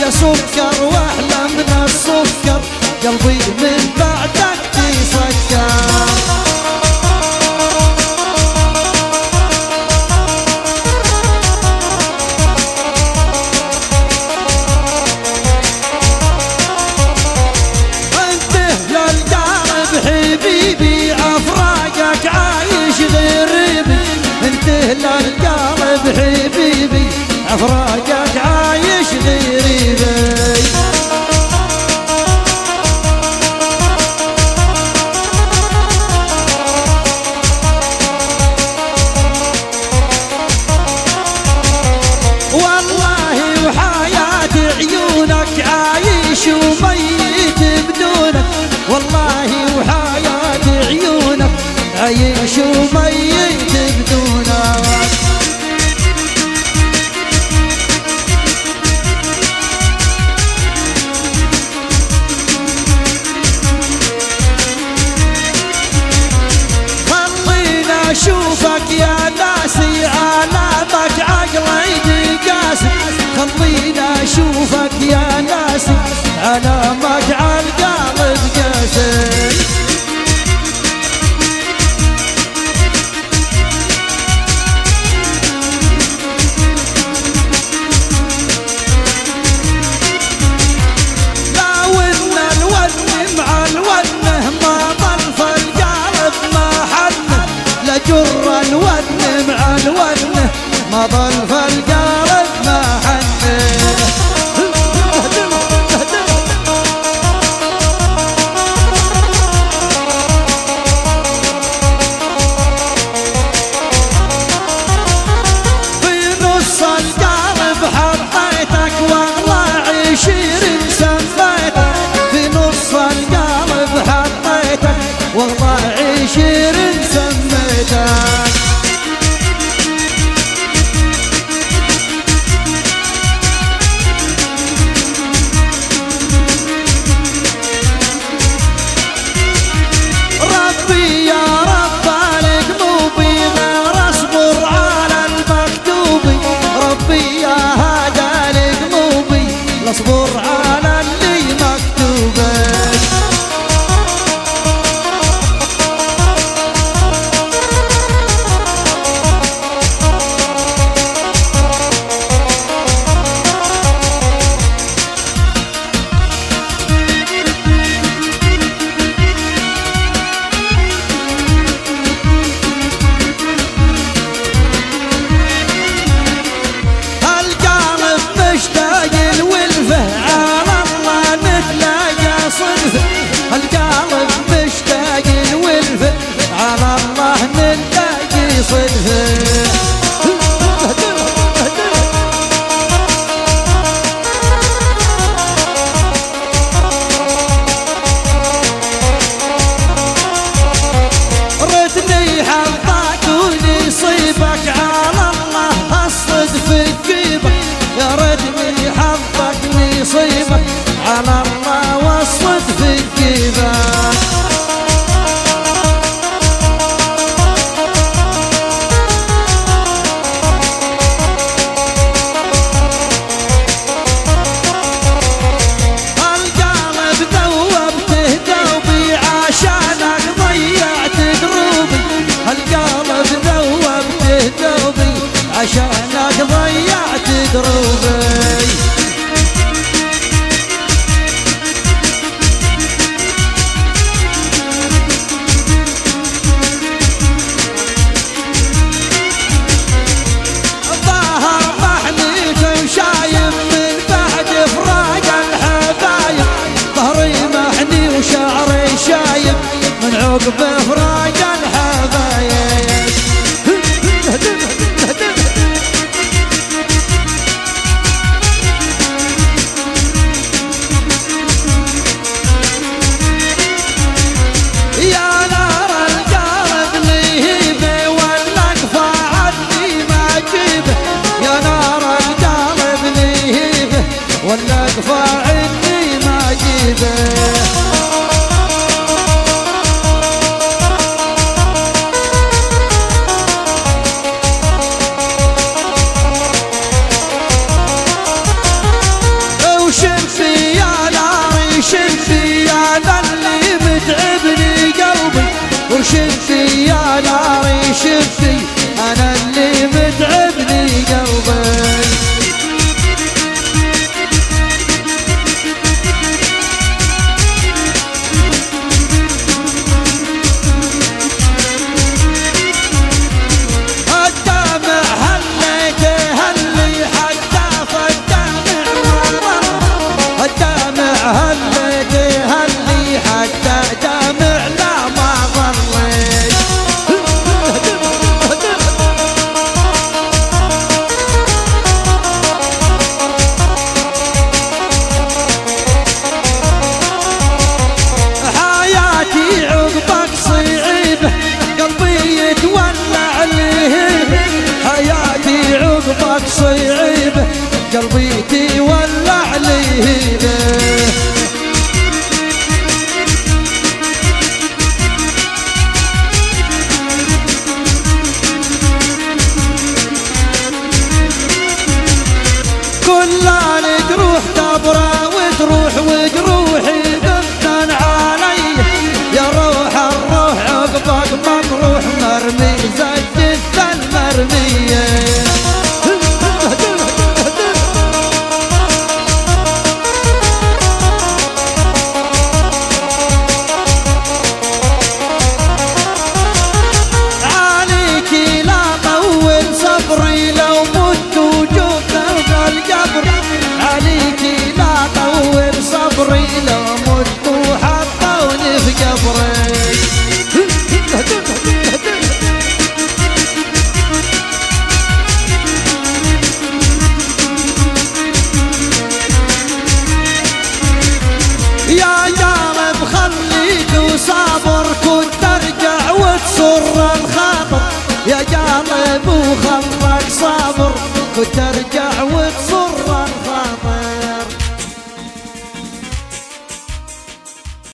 سكر واحلى من السكر قلبي من بعدك تسكر. انته للقلب حبيبي افراقك عايش غريبي، انته للقلب حبيبي افراقك عايش غريبي. والله وحياة عيونك عايش وميت بدونك، والله وحياة عيونك عايش وميت بدونك. اشوفك يا ناسي علامك عقلي قاسي، خلينا اشوفك يا ناسي علامك عالقلب قاسي. لا ون الون مع الونه ما ضل في القلب ما حنه، لجر الون مع الون ما ضل في القلب ما حنه. في نص القلب حطيتك والله 20 سميتك، في نص القلب حطيتك والله 20 سميتك. ربي يا رب القلوبي غير اصبر على المكتوبي، ربي يا هذا القلوبي لاصبر على اللي مكتوبه. القلب مشتاق الولفه على الله نلاقي صدفه. ردني حظك ونصيبك على الله الصدف تجيبك، يا ردني حظك نصيبك على الله والصدف تجيبك. القلب ذوبته دوبي عشانك ضيعت دروبي، القلب ذوبته دوبي عشانك ضيعت دروبي. شايب من بعد فراق الحبايب، ظهري محني وشعري شايب من عقب فراق الحبايب. يا نار القلب لهيبه والنقفه عني ما اجيبه، شفتي انا اللي متعبني قلبي. صعيبه قلبي تولع لهيبه. كلها تروح تبرى وتروح وجروحي قبطن علي يا روح الروح عقبك مطروح مرمي زي الجثة المرمية. لو مت وحطوني في قبرك يا قلب خليك وصابر كنت ترجع وتسر الخاطر. يا قلب وخلك صابر كنت ترجع وتسر الخاطر.